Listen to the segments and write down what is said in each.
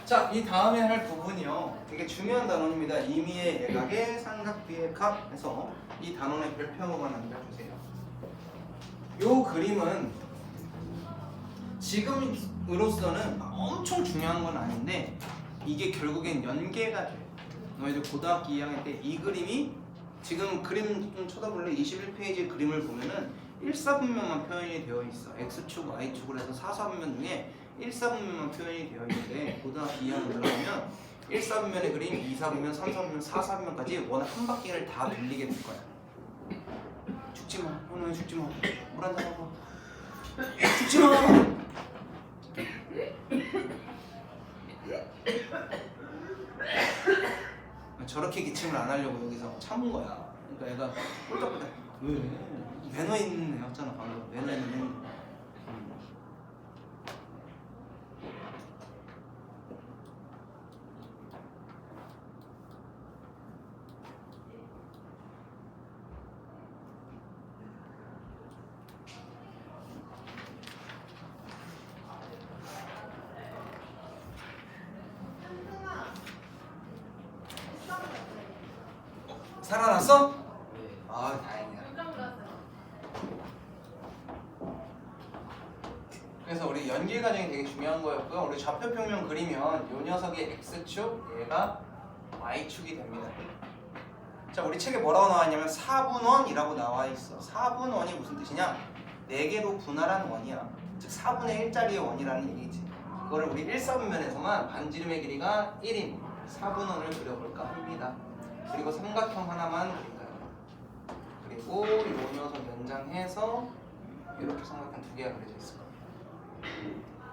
자, 이 다음에 할 부분이요. 되게 중요한 단원입니다. 임의의 예각의 삼각비의 값 해서 이 단원의 별표 한 번만 남겨주세요. 요 그림은 지금으로서는 엄청 중요한 건 아닌데 이게 결국엔 연계가 돼요. 너희들 고등학교 2학년 때 이 그림이 지금 그림 좀 쳐다볼래? 21페이지 그림을 보면은 1사분면만 표현이 되어 있어. X축, Y축으로 해서 4사분면 중에 1사분면만 표현이 되어 있는데 고등학교 2학년 들어가면 1사분면의 그림, 2사분면, 3사분면, 4사분면까지 원 한 바퀴를 다 돌리게 될 거야. 죽지 마. 오늘 죽지 마. 물 한잔 하고. 죽지 마. 저렇게 기침을 안 하려고 여기서 참은 거야. 그러니까 얘가 꼴딱꼴딱 왜? 매너 있는 애였잖아 방금. 매너 있는 애. 살아났어? 아 다행이야. 그래서 우리 연길 과정이 되게 중요한 거였고요. 우리 좌표평면 그리면 이 녀석이 X축, 얘가 Y축이 됩니다. 자, 우리 책에 뭐라고 나와 있냐면 4분원이라고 나와 있어. 4분원이 무슨 뜻이냐? 4개로 분할한 원이야. 즉 4분의 1짜리의 원이라는 얘기지. 그거를 우리 1사분면에서만 반지름의 길이가 1인 4분원을 그려볼까 합니다. 그리고 삼각형 하나만 그릴까요? 그리고 이 녀석 연장해서 이렇게 삼각형 2개가 그려져 있을 거예요.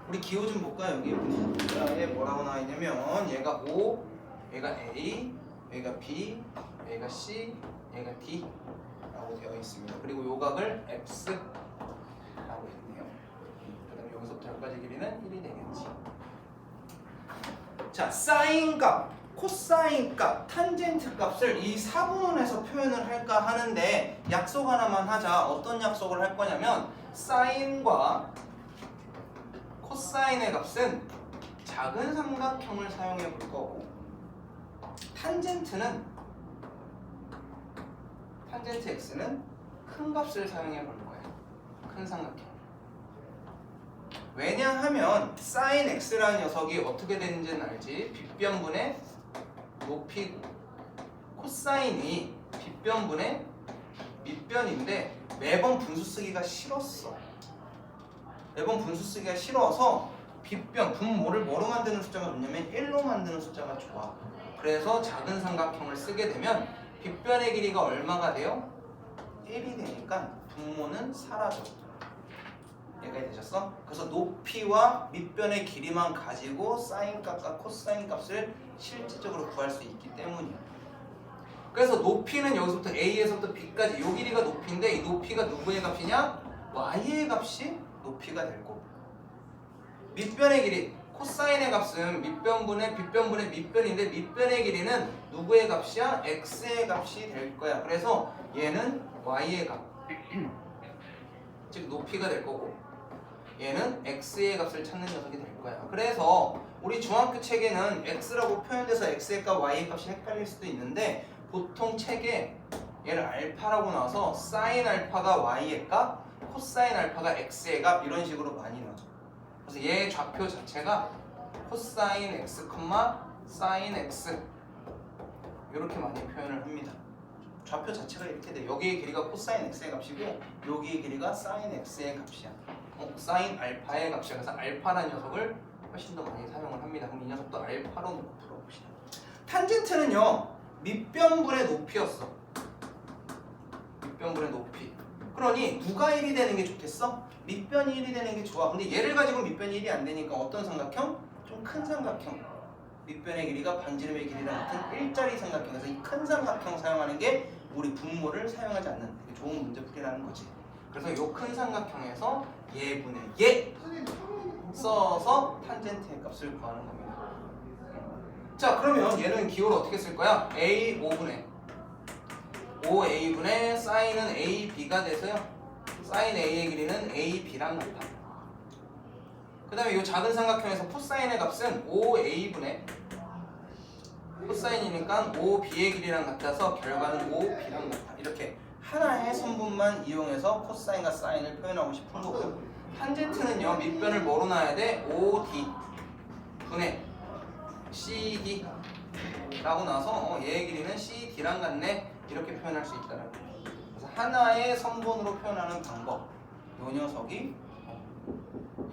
우리 기호 좀 볼까요? 여기 문자에 뭐라고 나와 있냐면 얘가 O, 얘가 A, 얘가 B, 얘가 C, 얘가 D 라고 되어 있습니다. 그리고 요 각을 X 라고 했네요. 그 다음에 여기서부터 여기까지 길이는 1이 되겠지. 자, 사인 값, 코사인 값, 탄젠트 값을 이 4분원에서 표현을 할까 하는데 약속 하나만 하자. 어떤 약속을 할 거냐면 사인과 코사인의 값은 작은 삼각형을 사용해 볼 거고 탄젠트 x는 큰 값을 사용해 볼 거예요. 큰 삼각형. 왜냐하면 sin x라는 녀석이 어떻게 되는지는 알지? 빗변분의 높이고 코사인이 빗변분의 밑변인데 매번 분수 쓰기가 싫었어. 매번 분수 쓰기가 싫어서 빗변, 분모를 뭐로 만드는 숫자가 좋냐면 1로 만드는 숫자가 좋아. 그래서 작은 삼각형을 쓰게 되면 빗변의 길이가 얼마가 돼요? 1이 되니까 분모는 사라져. 이해가 되셨어? 그래서 높이와 밑변의 길이만 가지고 사인 값과 코사인 값을 실질적으로 구할 수 있기 때문이야. 그래서 높이는 여기서부터 A에서부터 B까지 이 길이가 높이인데 이 높이가 누구의 값이냐? Y의 값이 높이가 될 거고 밑변의 길이 코사인의 값은 밑변분의 빗변분의 밑변인데 밑변의 길이는 누구의 값이야? X의 값이 될 거야. 그래서 얘는 Y의 값 즉 높이가 될 거고 얘는 X의 값을 찾는 녀석이 될 거야. 그래서 우리 중학교 책에는 X라고 표현돼서 X의 값, Y의 값이 헷갈릴 수도 있는데 보통 책에 얘를 알파라고 나와서 사인 알파가 Y의 값, 코사인 알파가 X의 값 이런 식으로 많이 나와. 그래서 얘 좌표 자체가 코사인 X, 사인 X 이렇게 많이 표현을 합니다. 좌표 자체가 이렇게 돼. 여기의 길이가 코사인 X의 값이고 여기의 길이가 사인 X의 값이야. 사인 알파의 값이야. 그래서 알파라는 녀석을 훨씬 더 많이 사용을 합니다. 그럼 이 녀석도 알파로 놓고 풀어봅시다. 탄젠트는요 밑변분의 높이였어. 밑변분의 높이. 그러니 누가 1이 되는 게 좋겠어? 밑변이 1이 되는 게 좋아. 근데 얘를 가지고 밑변이 1이 안 되니까 어떤 삼각형? 좀 큰 삼각형. 밑변의 길이가 반지름의 길이랑 같은 일자리 삼각형에서 이 큰 삼각형 사용하는 게 우리 분모를 사용하지 않는 되게 좋은 문제풀이라는 거지. 그래서 이 큰 삼각형에서 얘분의 얘 써서 탄젠트의 값을 구하는 겁니다. 자, 그러면 얘는 기호를 어떻게 쓸 거야? A 5분의 5A분의 사인은 AB가 돼서요 사인 A의 길이는 AB랑 같아. 그 다음에 이 작은 삼각형에서 코사인의 값은 5a분의 코사인이니까 5b의 길이랑 같아서 결과는 5b랑 같다. 이렇게 하나의 선분만 이용해서 코사인과 사인을 표현하고 싶은 거고요. 탄젠트는요, 밑변을 뭐로 놔야 돼? 5d 분의 cd 라고 나서 얘의 길이는 cd랑 같네, 이렇게 표현할 수 있다는 거예요. 그래서 하나의 선분으로 표현하는 방법, 요 녀석이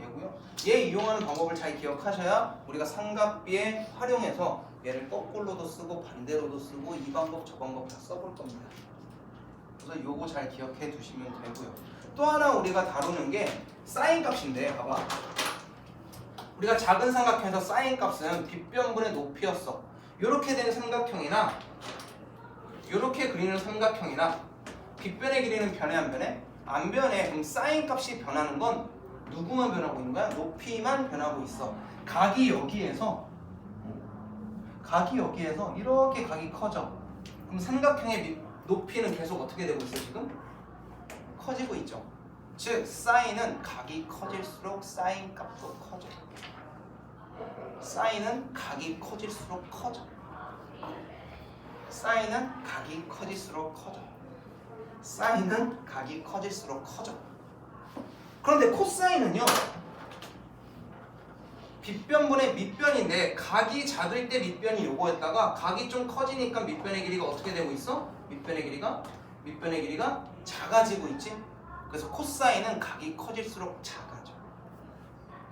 얘고요. 얘 이용하는 방법을 잘 기억하셔야 우리가 삼각비에 활용해서 얘를 거꾸로도 쓰고 반대로도 쓰고 이 방법 저 방법 다 써볼 겁니다. 그래서 요거 잘 기억해 두시면 되고요. 또 하나 우리가 다루는 게 사인 값인데, 봐봐. 우리가 작은 삼각형에서 사인 값은 빗변분의 높이였어. 요렇게 된 삼각형이나 요렇게 그리는 삼각형이나 빗변의 길이는 변해 안 변해? 안 변해. 그럼 사인 값이 변하는 건 누구만 변하고 있는 거야? 높이만 변하고 있어. 각이 여기에서 이렇게 각이 커져. 그럼 삼각형의 높이는 계속 어떻게 되고 있어 지금? 커지고 있죠. 즉 사인은 각이 커질수록 사인 값도 커져. 사인은 각이 커질수록 커져. 사인은 각이 커질수록 커져. 사인은 각이 커질수록 커져. 그런데 코사인은요, 빗변분의 밑변인데 각이 작을 때 밑변이 요거였다가 각이 좀 커지니까 밑변의 길이가 어떻게 되고 있어? 밑변의 길이가 작아지고 있지? 그래서 코사인은 각이 커질수록 작아져.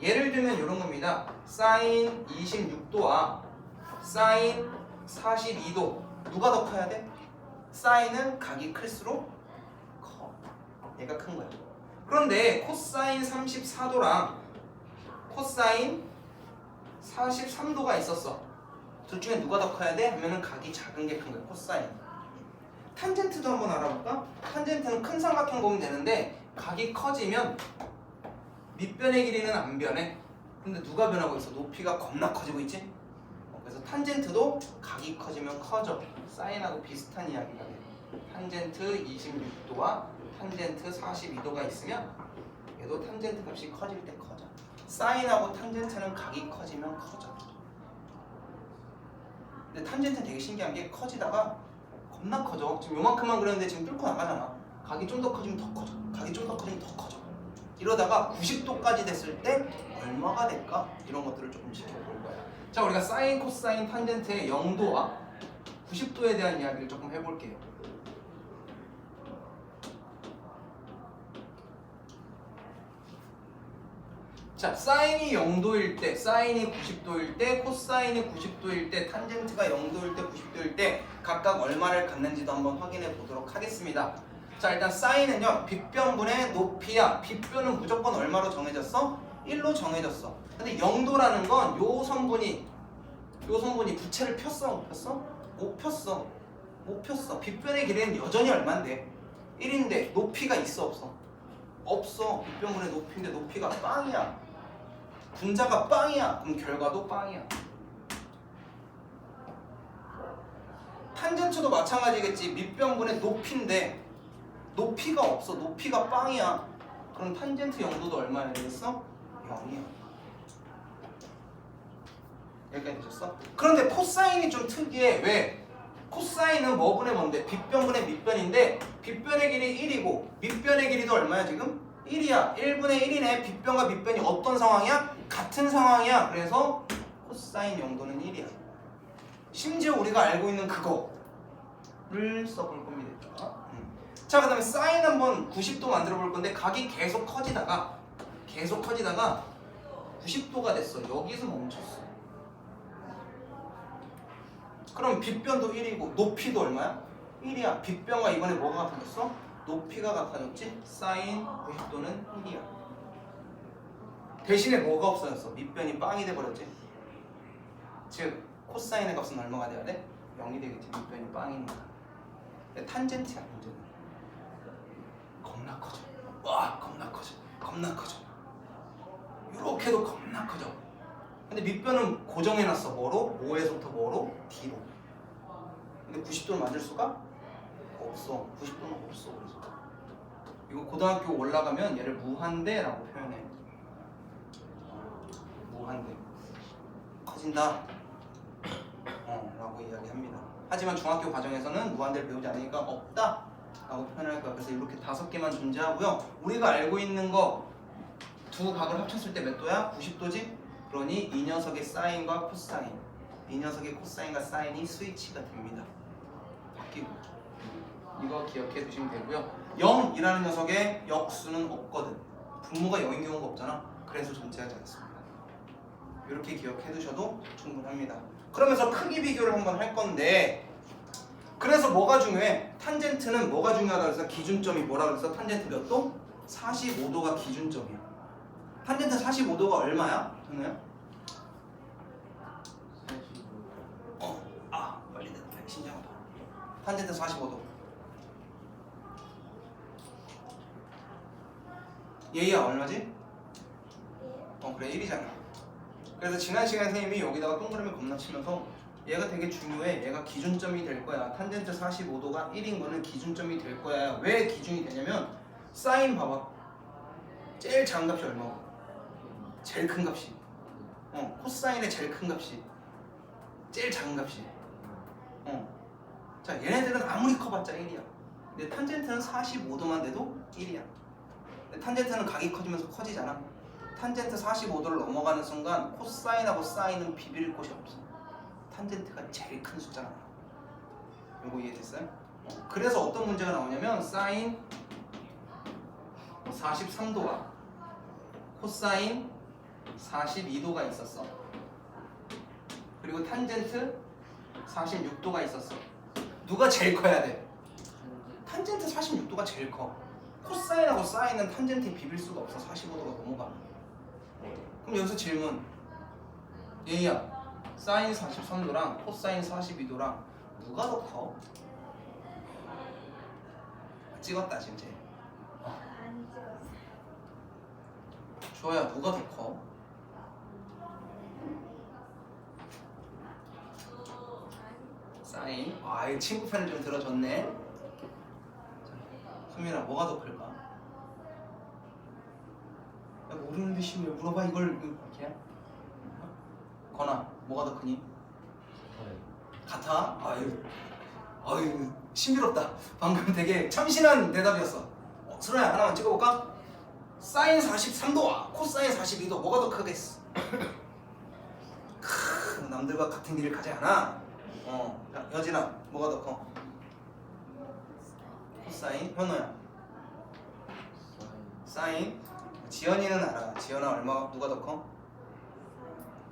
예를 들면 이런 겁니다. 사인 26도와 사인 42도 누가 더 커야 돼? 사인은 각이 클수록 커. 얘가 큰 거야. 그런데 코사인 34도랑 코사인 43도가 있었어. 둘 중에 누가 더 커야 돼? 하면은 각이 작은 게 큰 거야. 코사인. 탄젠트도 한번 알아볼까? 탄젠트는 큰 삼각형 보면 되는데 각이 커지면 밑변의 길이는 안 변해. 근데 누가 변하고 있어? 높이가 겁나 커지고 있지? 그래서 탄젠트도 각이 커지면 커져. 사인하고 비슷한 이야기가 돼. 탄젠트 26도와 탄젠트 42도가 있으면 얘도 탄젠트 값이 커질 때 커져. 사인하고 탄젠트는 각이 커지면 커져. 근데 탄젠트는 되게 신기한 게 커지다가 겁나 커져. 지금 요만큼만 그렸는데 지금 뚫고 나가잖아. 각이 좀 더 커지면 더 커져. 각이 좀 더 커지면 더 커져. 이러다가 90도까지 됐을 때 얼마가 될까? 이런 것들을 조금 지켜볼 거야. 자, 우리가 사인, 코사인, 탄젠트의 0도와 90도에 대한 이야기를 조금 해볼게요. 자, 사인이 0도일 때, 사인이 90도일 때, 코사인이 90도일 때, 탄젠트가 0도일 때, 90도일 때 각각 얼마를 갖는지도 한번 확인해 보도록 하겠습니다. 자, 일단 사인은요, 빗변분의 높이야. 빗변은 무조건 얼마로 정해졌어? 1로 정해졌어. 근데 0도라는 건 요 선분이 부채를 폈어? 못 폈어? 못 폈어. 빗변의 길이는 여전히 얼만데? 1인데 높이가 있어 없어? 없어. 빗변분의 높이인데 높이가 빵이야. 분자가 빵이야. 그럼 결과도 빵이야. 탄젠트도 마찬가지겠지. 밑변분의 높이인데 높이가 없어. 높이가 빵이야. 그럼 탄젠트 0도도 얼마야 되겠어? 0이야. 여기까지 되셨어? 그런데 코사인이 좀 특이해. 왜? 코사인은 뭐분의 뭔데? 빗변분의 밑변인데 빗변의 길이 1이고 밑변의 길이도 얼마야 지금? 1이야. 1분의 1이네. 빗변과 밑변이 어떤 상황이야? 같은 상황이야. 그래서 코사인 0도는 1이야. 심지어 우리가 알고 있는 그거를 써볼 겁니다. 자, 그 다음에 사인 한번 90도 만들어 볼 건데 각이 계속 커지다가 90도가 됐어. 여기서 멈췄어. 그럼 빗변도 1이고 높이도 얼마야? 1이야. 빗변과 이번에 뭐가 같아졌어? 높이가 같아졌지? 사인 90도는 1이야. 대신에 뭐가 없어졌어? 밑변이 빵이 돼버렸지? 즉 코사인의 값은 얼마가 돼야 돼? 0이 되겠지. 밑변이 빵이니까. 근데 탄젠트야 문제는. 겁나 커져. 와, 겁나 커져. 요렇게도 겁나 커져. 근데 밑변은 고정해놨어. 뭐로? 5에서부터 뭐로? D로. 근데 90도를 만들 수가 없어. 90도는 없어. 그래서 이거 고등학교 올라가면 얘를 무한대라고 표현해. 커진다. 라고 이야기합니다. 하지만 중학교 과정에서는 무한대를 배우지 않으니까 없다 라고 표현할 거야. 그래서 이렇게 5개만 존재하고요. 우리가 알고 있는 거 두 각을 합쳤을 때 몇 도야? 90도지? 그러니 이 녀석의 사인과 코사인, 이 녀석의 코사인과 사인이 스위치가 됩니다. 바뀌고. 이거 기억해 두시면 되고요. 0이라는 녀석의 역수는 없거든. 분모가 0인 경우가 없잖아. 그래서 존재하지 않습니다. 이렇게 기억해 두셔도 충분합니다. 그러면서 크기 비교를 한번 할 건데, 그래서 뭐가 중요해? 탄젠트는 뭐가 중요하다 그래서 기준점이 뭐라 그래서 탄젠트 몇 도? 45도가 기준점이야. 탄젠트 45도가 얼마야? 현우야? 빨리 됐다. 신기하다. 탄젠트 45도. 얘야 얼마지? 그래 1이잖아. 그래서 지난 시간에 선생님이 여기다가 동그라미 겁나 치면서 얘가 되게 중요해. 얘가 기준점이 될 거야. 탄젠트 45도가 1인 거는 기준점이 될 거야. 왜 기준이 되냐면 사인 봐봐. 제일 작은 값이 얼마고? 제일 큰 값이. 코사인의 제일 큰 값이 제일 작은 값이. 자, 얘네들은 아무리 커봤자 1이야. 근데 탄젠트는 45도만 돼도 1이야. 근데 탄젠트는 각이 커지면서 커지잖아. 탄젠트 45도를 넘어가는 순간 코사인하고 사인은 비빌 곳이 없어. 탄젠트가 제일 큰 숫자가 나와. 이거 이해됐어요? 그래서 어떤 문제가 나오냐면 사인 43도와 코사인 42도가 있었어. 그리고 탄젠트 46도가 있었어. 누가 제일 커야 돼? 탄젠트 46도가 제일 커. 코사인하고 사인은 탄젠트에 비빌 수가 없어. 45도가 넘어가면. 그럼 여기서 질문. 얘야, 사인 43도랑 코사인 42도랑 누가 더 커? 찍었다 지금 쟤. 안 찍었어. 주호야, 누가 더 커? 사인. 이 친구 편을 좀 들어줬네. 수민아, 뭐가 더 클까? 야, 모르는데 왜 물어봐 이걸. 이렇게? 건아, 뭐가 더 크니? 같아? 아유, 신비롭다. 방금 되게 참신한 대답이었어. 수라야, 하나만 찍어볼까? 사인 43도와 코사인 42도 뭐가 더 크겠어? 남들과 같은 길을 가지 않아. 여진아, 뭐가 더 커? 코사인. 현우야, 사인. 지연이는 알아. 지연아, 누가 더 커?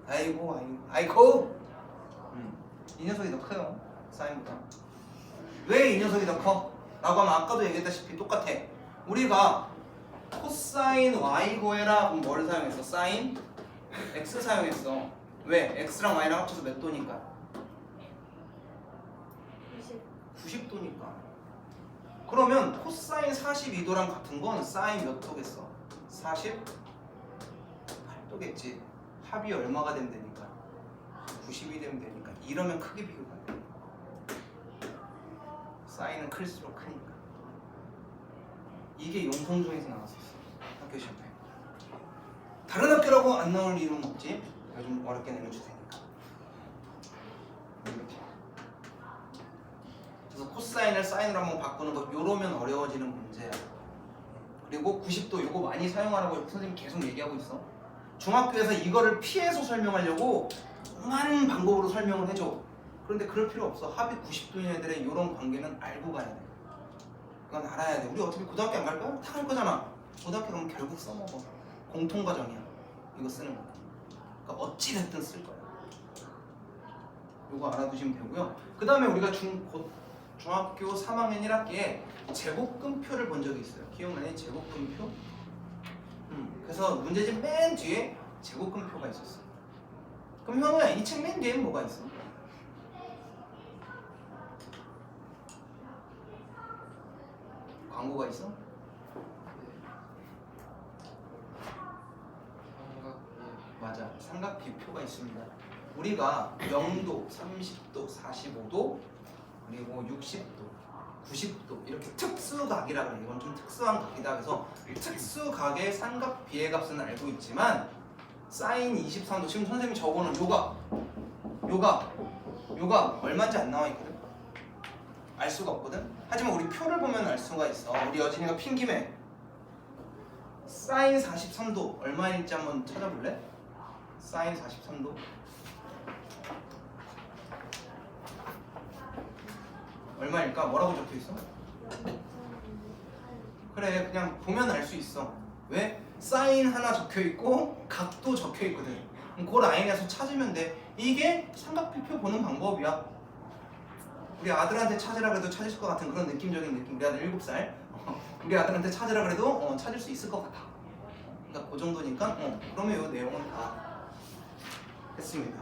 아이고. 이 녀석이 더 커요. 사인보다. 왜 이 녀석이 더 커? 라고 하면 아까도 얘기했다시피 똑같아. 우리가 코사인 y 구해라. 그럼 뭘 사용했어? 사인 x 사용했어. 왜? x랑 y랑 합쳐서 몇 도니까? 90도니까. 그러면 코사인 42도랑 같은 건 사인 몇 도겠어? 48도겠지. 합이 얼마가 되면 되니까? 90이 되면 되니까. 이러면 크게 비교가 안 돼. 사인은 클수록 크니까. 이게 용성중에서 나왔었어. 학교 시험에. 다른 학교라고 안 나올 이유는 없지. 요즘 어렵게 내는 주제니까. 이렇게. 그래서 코사인을 사인으로 한번 바꾸는 거, 요러면 어려워지는 문제야. 그리고 90도 요거 많이 사용하라고 선생님이 계속 얘기하고 있어. 중학교에서 이거를 피해서 설명하려고 많은 방법으로 설명을 해줘. 그런데 그럴 필요 없어. 합이 90도인 애들의 이런 관계는 알고 가야 돼. 그건 알아야 돼. 우리 어차피 고등학교 안 갈 거야? 다 갈 거잖아. 고등학교 가면 결국 써먹어. 공통과정이야. 이거 쓰는 거. 그러니까 어찌 됐든 쓸 거야. 이거 알아두시면 되고요. 그 다음에 우리가 중학교 3학년 1학기에 제곱근표를 본 적이 있어요. 기억나니? 제곱근표? 그래서 문제집 맨 뒤에 제곱근표가 있었어. 그럼 현우야, 이 책 맨 뒤에는 뭐가 있어? 광고가 있어? 맞아, 삼각비표가 있습니다. 우리가 0도, 30도, 45도, 그리고 60도, 90도 이렇게 특수각이라 그래. 이건 좀 특수한 각이다. 그래서 특수각의 삼각 비례 값은 알고 있지만 사인 23도 지금 선생님이 적어놓은 요가 얼마인지 안 나와 있거든. 알 수가 없거든. 하지만 우리 표를 보면 알 수가 있어. 우리 여진이가 핀 김에 사인 43도 얼마인지 한번 찾아볼래? 사인 43도 얼마일까? 뭐라고 적혀있어? 그래, 그냥 보면 알 수 있어. 왜? 사인 하나 적혀있고 각도 적혀있거든. 그럼 그 라인에서 찾으면 돼. 이게 삼각비표 보는 방법이야. 우리 아들한테 찾으라 그래도 찾을 것 같은 그런 느낌적인 느낌. 우리 아들 7살. 우리 아들한테 찾으라 그래도 찾을 수 있을 것 같아. 그러니까 그 정도니까 그러면 이 내용은 다 했습니다.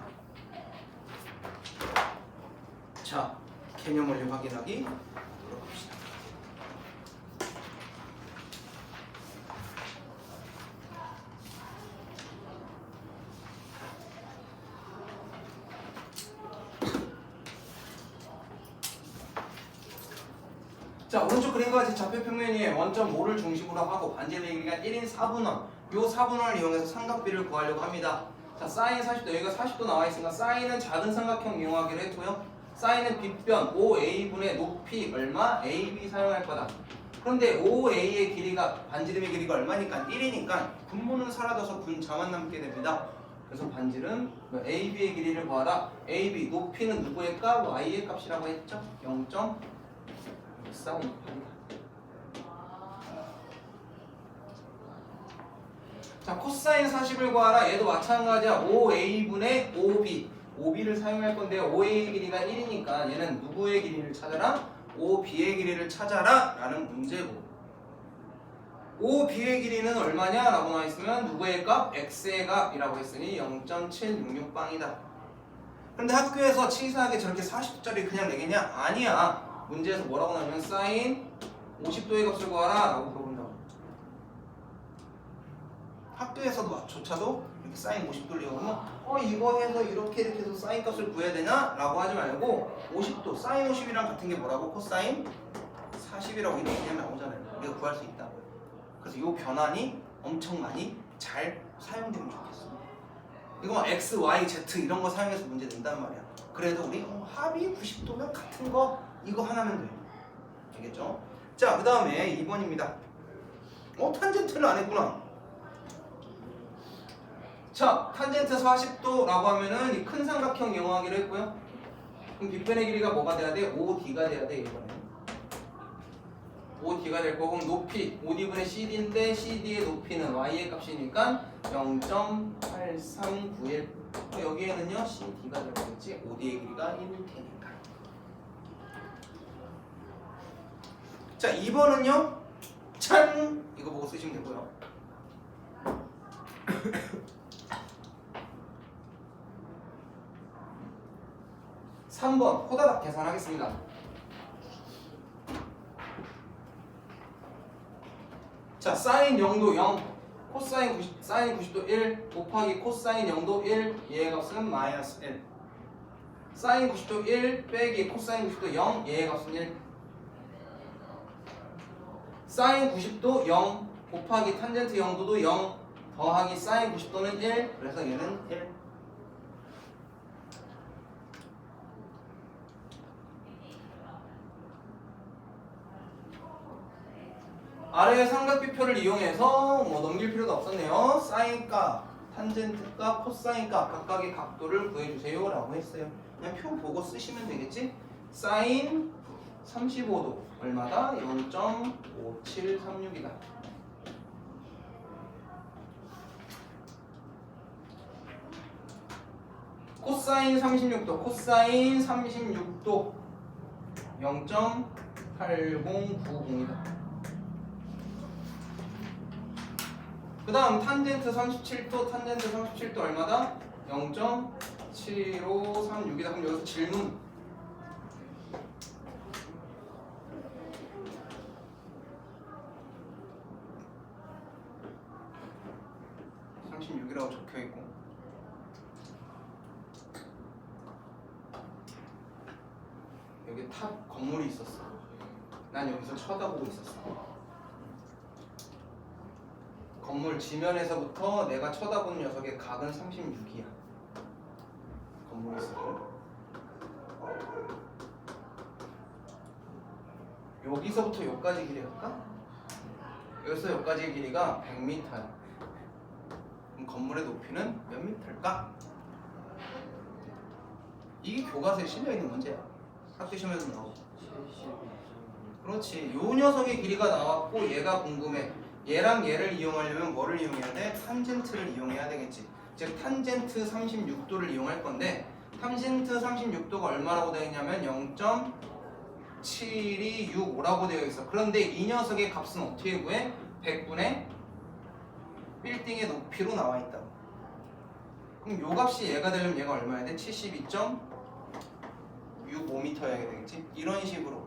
자, 개념 원리 확인하기 들어갑시다. 자, 오른쪽 그림과 같이 좌표 평면 위에 원점 5를 중심으로 하고 반지름의 길이가 1인 4분원 요 4분원을 이용해서 삼각비를 구하려고 합니다. 자, 사인 40도 여기가 40도 나와 있으니까 사인은 작은 삼각형 이용하기로 했고요. 사인은 빗변 5a분의 높이 얼마? ab 사용할 거다. 그런데 5a의 길이가 반지름의 길이가 얼마니까? 1이니까 분모는 사라져서 분자만 남게 됩니다. 그래서 반지름 ab의 길이를 구하라. ab 높이는 누구의 값? y의 값이라고 했죠? 0.6458이다. 자, 코사인 40을 구하라. 얘도 마찬가지야. 5a분의 5b. 5b를 사용할 건데요. 5a의 길이가 1이니까 얘는 누구의 길이를 찾아라? 5b의 길이를 찾아라 라는 문제고, 5b의 길이는 얼마냐? 라고 나와있으면 누구의 값? x의 값이라고 했으니 0.766방이다. 근데 학교에서 치사하게 저렇게 40도짜리 그냥 내겠냐? 아니야. 문제에서 뭐라고 나오면 사인 50도의 값을 구하라 라고 물어본다고. 학교에서도 조차도 이렇게 사인 50도를 이용하면 이거 해서 이렇게 해서 사인 값을 구해야 되나? 라고 하지 말고 50도, 사인 50이랑 같은 게 뭐라고? 코사인 40이라고 이렇게 그냥 나오잖아요. 우리가 구할 수 있다고요. 그래서 이 변환이 엄청 많이 잘 사용되면 좋겠어. 이거 막 x, y, z 이런 거 사용해서 문제 낸단 말이야. 그래도 우리 합이 90도면 같은 거 이거 하나면 돼. 알겠죠? 자, 그 다음에 2번입니다. 탄젠트를 안 했구나. 자, 탄젠트 40도라고 하면은 이 큰 삼각형 이용하기로 했고요. 그럼 빗변의 길이가 뭐가 돼야 돼? 5d가 돼야 돼, 이번에. 5d가 될 거고, 그럼 높이 5d분의 cd인데 cd의 높이는 y의 값이니까 0.8391. 여기에는요 cd가 될 거겠지. 5d의 길이가 1일 테니까. 자, 2번은요 짠! 이거 보고 쓰시면 되고요. 3번 호다닥 계산하겠습니다. 자, 사인 0도 0, 사인 90도 1 곱하기 코사인 0도 1, 얘의 값은 마이너스 1. 사인 90도 1 빼기 코사인 90도 0, 얘의 값은 1. 사인 90도 0 곱하기 탄젠트 0도도 0 더하기 사인 90도는 1, 그래서 얘는 1. 아래의 삼각비표를 이용해서 넘길 필요도 없었네요. 사인값, 탄젠트값, 코사인값 각각의 각도를 구해주세요 라고 했어요. 그냥 표 보고 쓰시면 되겠지? 사인 35도 얼마다? 0.5736이다. 코사인 36도, 코사인 36도 0.8090이다. 그 다음 탄젠트 37도, 탄젠트 37도 얼마다? 0.7536이다. 그럼 여기서 질문. (36이라고) 적혀있고, 여기 탑 건물이 있었어. 난 여기서 쳐다보고 있었어. 건물 지면에서부터 내가 쳐다보는 녀석의 각은 36이야. 건물이 있어요. 여기서부터 여기까지 길이 할까? 여기서 여기까지의 길이가 100m야. 그럼 건물의 높이는 몇 미터일까? 이게 교과서에 실려있는 문제야. 학교 시험에도 나오고. 그렇지. 요 녀석의 길이가 나왔고 얘가 궁금해. 얘랑 얘를 이용하려면 뭐를 이용해야 돼? 탄젠트를 이용해야 되겠지. 즉 탄젠트 36도를 이용할 건데 탄젠트 36도가 얼마라고 되어 있냐면 0.7265라고 되어 있어. 그런데 이 녀석의 값은 어떻게 구해? 100분의 빌딩의 높이로 나와 있다고. 그럼 요 값이 얘가 되려면 얘가 얼마야 돼? 72.65m여야 되겠지? 이런 식으로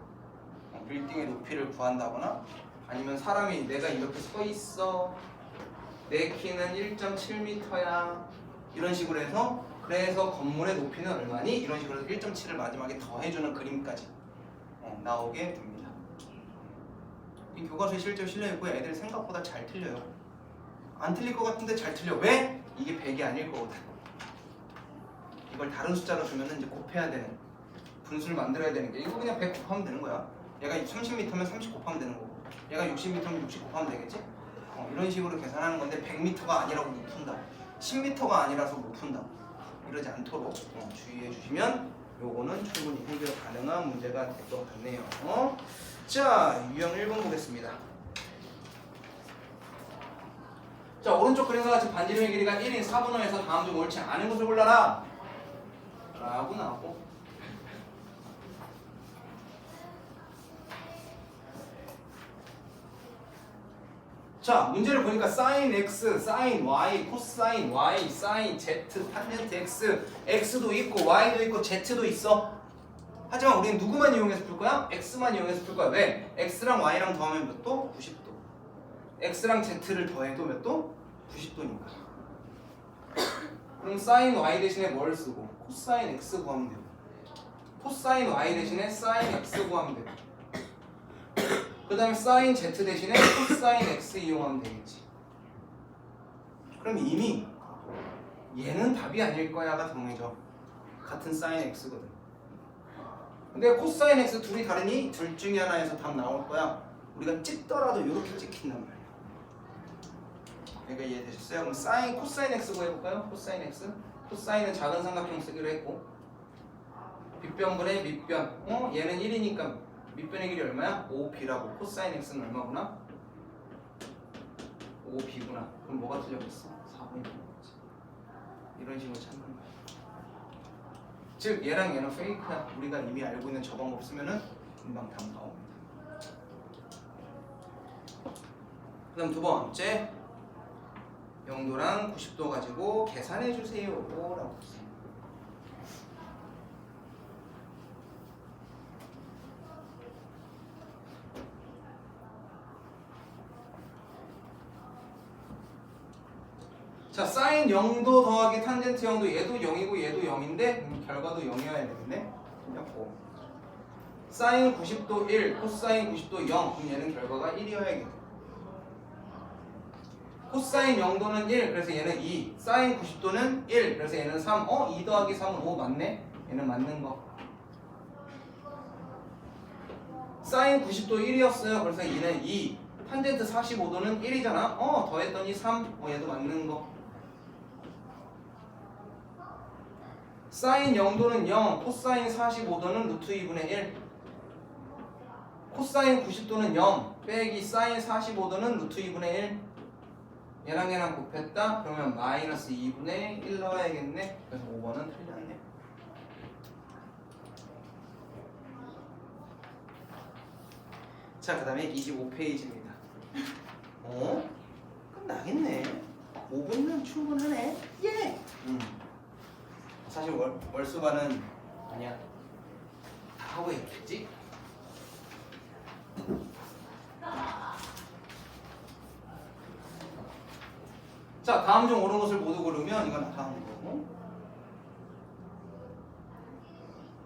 빌딩의 높이를 구한다거나 아니면 사람이 내가 이렇게 서 있어. 내 키는 1.7m야. 이런 식으로 해서 그래서 건물의 높이는 얼마니? 이런 식으로 해서 1.7을 마지막에 더해주는 그림까지 나오게 됩니다. 이 교과서에 실제로 실려있고 애들 생각보다 잘 틀려요. 안 틀릴 것 같은데 잘 틀려. 왜? 이게 100이 아닐 거거든. 이걸 다른 숫자로 주면은 이제 곱해야 되는 분수를 만들어야 되는 게 이거 그냥 100 곱하면 되는 거야. 얘가 30m면 30 곱하면 되는 거고 얘가 60m면 60 곱하면 되겠지? 이런 식으로 계산하는 건데 100m가 아니라고 못 푼다. 10m가 아니라서 못 푼다. 이러지 않도록 주의해 주시면 요거는 충분히 해결 가능한 문제가 될 것 같네요. 자, 유형 1번 보겠습니다. 자, 오른쪽 그림과 같이 반지름의 길이가 1인 4분의 5에서 다음 중 옳지 않은 것을 골라라 라고 나오고 자, 문제를 보니까 sin x, sin y, 코사인 y, sin z, 탄젠트 x, x도 있고 y도 있고 z도 있어. 하지만 우리는 누구만 이용해서 풀 거야? x만 이용해서 풀 거야. 왜? x랑 y랑 더하면 몇 도? 90도. x랑 z를 더해도 몇 도? 90도니까. 그럼 sin y 대신에 뭘 쓰고? 코사인 x 구하면 돼요. 코사인 y 대신에 sin x 구하면 돼요. 그 다음에 sin z 대신에 코사인 x 이용하면 되겠지. 그럼 이미 얘는 답이 아닐 거야가 정해져. 같은 sin x거든. 근데 코사인 x 둘이 다르니 둘 중에 하나에서 답 나올 거야. 우리가 찍더라도 이렇게 찍힌단 말이야. 그러니까 이해되셨어요? 그럼 sin 코사인 x 구해볼까요? 코사인 x. 코사인은 작은 삼각형 쓰기로 했고 빗변분의 밑변. 얘는 1이니까 밑변의 길이 얼마야? 5b라고. 코사인 x는 얼마구나? 5b구나. 그럼 뭐가 틀렸겠어? 4분이 틀렸지. 이런 식으로 찾는 거야. 즉 얘랑 얘는 페이크야. 우리가 이미 알고 있는 저 방법 쓰면은 금방 답 나옵니다. 그 다음 두 번째, 영도랑 90도 가지고 계산해 주세요 라고 했어요. 자, 사인 0도 더하기 탄젠트 0도, 얘도 0이고 얘도 0인데 결과도 0이어야 되겠네. 틀렸고. 사인 90도 1, 코사인 90도 0, 그럼 얘는 결과가 1이어야겠네. 코사인 0도는 1, 그래서 얘는 2. 사인 90도는 1, 그래서 얘는 3. 2 더하기 3은 5 맞네? 얘는 맞는 거. 사인 90도 1이었어요. 그래서 얘는 2. 탄젠트 45도는 1이잖아. 더했더니 3. 얘도 맞는 거. 사인 0도는 0, 코사인 45도는 루트 2분의 1. 코사인 90도는 0, 빼기 사인 45도는 루트 2분의 1. 얘랑 얘랑 곱했다? 그러면 마이너스 2분의 1 나와야겠네. 그래서 5번은 틀렸네. 자, 그 다음에 25페이지입니다. 끝나겠네. 5분이면 충분하네. 예! 사실 월수반은 아니야. 다 하고 있겠지? 자, 다음 중 옳은 것을 모두 고르면 이건 다음 거고.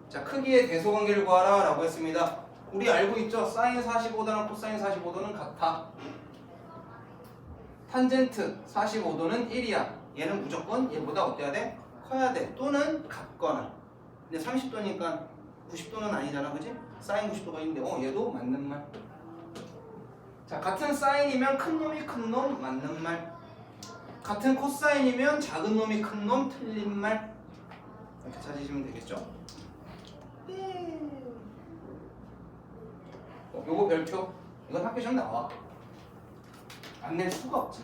자, 크기의 대소관계를 구하라 라고 했습니다. 우리 알고 있죠? 사인 45도랑 코사인 45도는 같아. 탄젠트 45도는 1이야. 얘는 무조건 얘보다 어때야 돼? 커야 돼. 또는 같거나. 근데 30도니까 90도는 아니잖아, 그지? 사인 90도가 있는데 얘도 맞는 말. 자, 같은 사인이면 큰 놈이 큰 놈 맞는 말. 같은 코사인이면 작은 놈이 큰 놈 틀린 말. 이렇게 찾으시면 되겠죠? 네. 요거 별표. 이건 학교 시험 나와. 안 낼 수가 없지.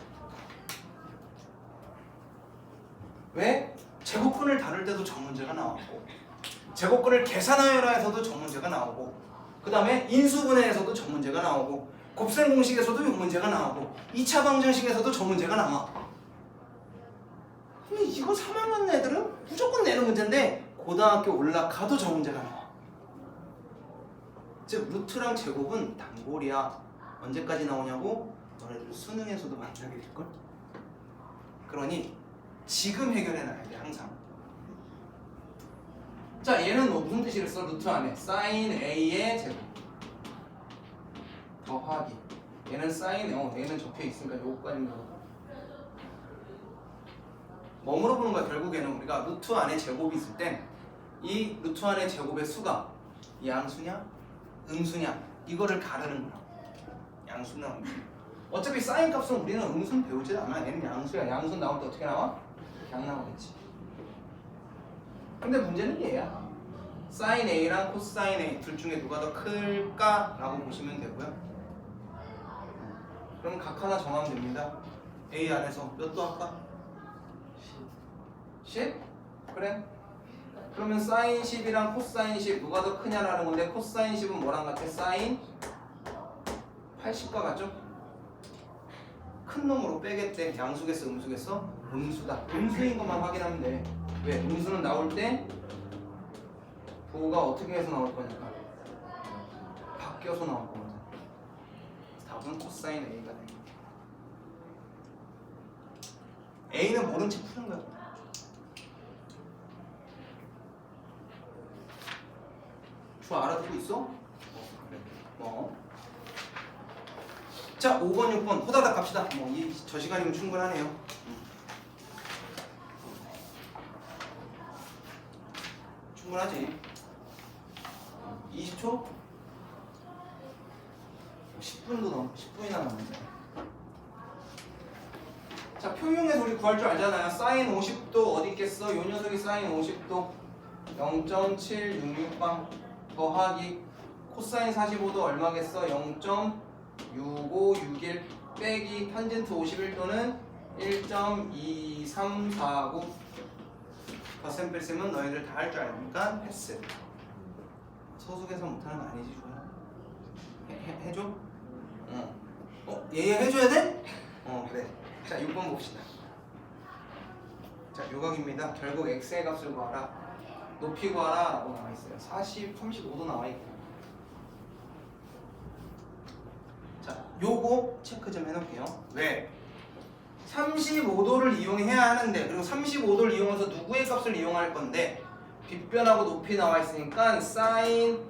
왜? 제곱근을 다룰 때도 저 문제가 나왔고, 제곱근을 계산하여라에서도 저 문제가 나오고, 그 다음에 인수분해에서도 저 문제가 나오고, 곱셈 공식에서도 이 문제가 나오고, 2차 방정식에서도 저 문제가 나와. 이거 3학년 애들은 무조건 내는 문제인데 고등학교 올라가도 저 문제가 나와. 즉 루트랑 제곱은 단골이야. 언제까지 나오냐고? 너네들 수능에서도 만나게 될걸? 그러니 지금 해결해놔야 돼 항상. 자, 얘는 뭐 무슨 뜻이겠어? 루트 안에 사인 A의 제곱 더하기, 얘는 사인 얘는 적혀있으니까 요거까지만 하고. 뭐 물어보는 거야? 결국에는 우리가 루트 안에 제곱이 있을 땐 이 루트 안에 제곱의 수가 양수냐 음수냐 이거를 가르는 거야. 양수나 음수. 어차피 사인 값은 우리는 음수는 배우지 않아. 얘는 양수야. 양수 나올 때 어떻게 나와? 그냥 나오겠지. 근데 문제는 얘야. 사인 A랑 코사인 A 둘 중에 누가 더 클까? 라고 보시면 되고요. 그럼 각 하나 정하면 됩니다. A 안에서 몇 도 할까? 10? 그래? 그러면 사인 10이랑 코사인 10 누가 더 크냐라는 건데, 코사인 10은 뭐랑 같아? 사인 80과 같죠? 큰 놈으로 빼겠대. 양수겠어 음수겠어? 음수다. 음수인 것만 확인하면 돼. 왜? 음수는 나올 때 부호가 어떻게 해서 나올 거니까 바뀌어서 나올 거거든. 답은 코사인 A가 돼. A는 모른 채 푸는 거야. 주 알아듣고 있어? 그래. 자, 5번, 6번 호다닥 갑시다. 저 시간이면 충분하네요. 충분하지. 20초? 10분도 넘어. 10분이나 남았네. 자, 표용에서 우리 구할 줄 알잖아요. 사인 50도 어디 있겠어? 요 녀석이 사인 50도 0.766방 더하기 코사인 45도 얼마겠어? 0.6561 빼기 탄젠트 51도는 1.2349. 덧셈 뺄셈은 너희들 다 할 줄 아니까 패스. 소수계산 못하는 거 아니지 주야? 해줘? 얘 해줘야 돼? 그래. 자, 6번 봅시다. 자, 요각입니다. 결국 x의 값을 구하라, 높이 구하라 라고 나와 있어요. 35도 나와 있고. 자, 요거 체크 좀 해놓을게요. 왜? 35도를 이용해야 하는데, 그리고 35도를 이용해서 누구의 값을 이용할 건데, 빗변하고 높이 나와 있으니까 사인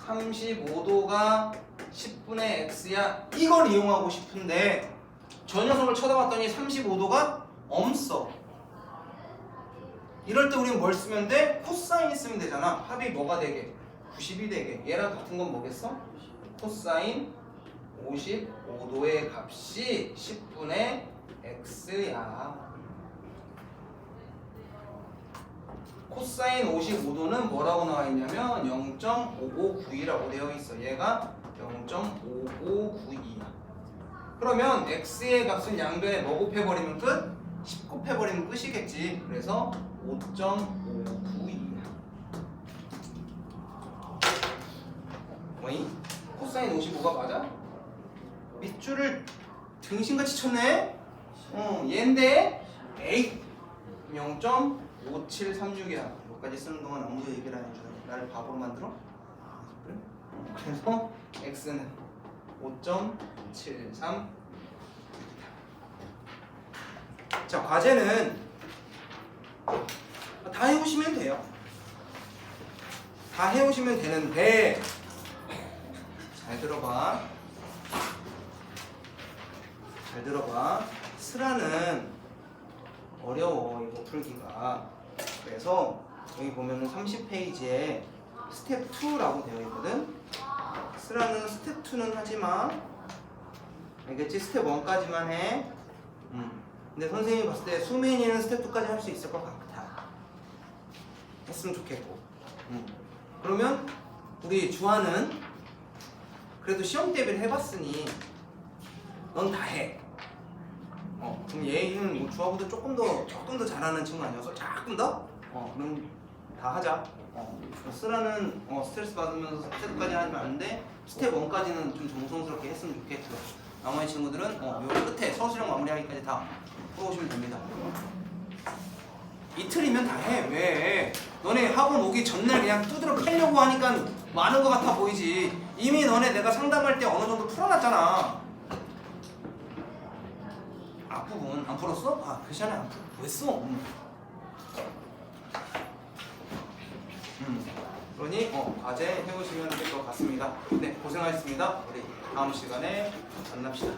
35도가 10분의 x야. 이걸 이용하고 싶은데 저 녀석을 쳐다봤더니 35도가 없어. 이럴 때 우리는 뭘 쓰면 돼? 코사인 쓰면 되잖아. 합이 뭐가 되게? 90이 되게. 얘랑 같은 건 뭐겠어? 코사인 55도의 값이 10분의 x야. 코사인 55도는 뭐라고 나와 있냐면 0.5592라고 되어 있어. 얘가 0.5592야. 그러면 x의 값은 양변에 뭐 곱해버리면 끝? 10 곱해버리면 끝이겠지. 그래서 5.592야. 뭐이? 코사인 55가 맞아? 밑줄을 등신같이 쳤네? 얘인데 에이 0.5736이야. 이거까지 쓰는 동안 아무도 얘기를 안 해주네. 나를 바보로 만들어? 그래? 그래서 x는 5.73. 자, 과제는 다 해오시면 돼요. 다 해오시면 되는데, 잘 들어봐. 스라는 어려워 이거 풀기가. 그래서 여기 보면은 30페이지에 스텝 2라고 되어 있거든. 스라는 스텝 2는 하지마. 알겠지? 스텝 1까지만 해. 근데 선생님이 봤을 때 수민이는 스텝 2까지 할 수 있을 것 같아. 했으면 좋겠고. 그러면 우리 주하는 그래도 시험 대비를 해봤으니 넌 다 해. 그럼 얘는 뭐 주하보다 조금 더 잘하는 친구 아니어서 조금 더? 그럼 다 하자. 쓰라는 스트레스 받으면서 스텝까지 하면 안 돼. 스텝 1까지는 좀 정성스럽게 했으면 좋겠고. 나머지 친구들은 요 끝에 서술형 마무리하기까지 다 풀어오시면 됩니다. 이틀이면 다 해. 왜? 너네 학원 오기 전날 그냥 두드러 패려고 하니까 많은 것 같아 보이지. 이미 너네 내가 상담할 때 어느 정도 풀어놨잖아. 앞부분 안 풀었어? 그 시간에 안 풀었어. 그러니 과제 해오시면 될 것 같습니다. 네, 고생하셨습니다. 우리 다음 시간에 만납시다.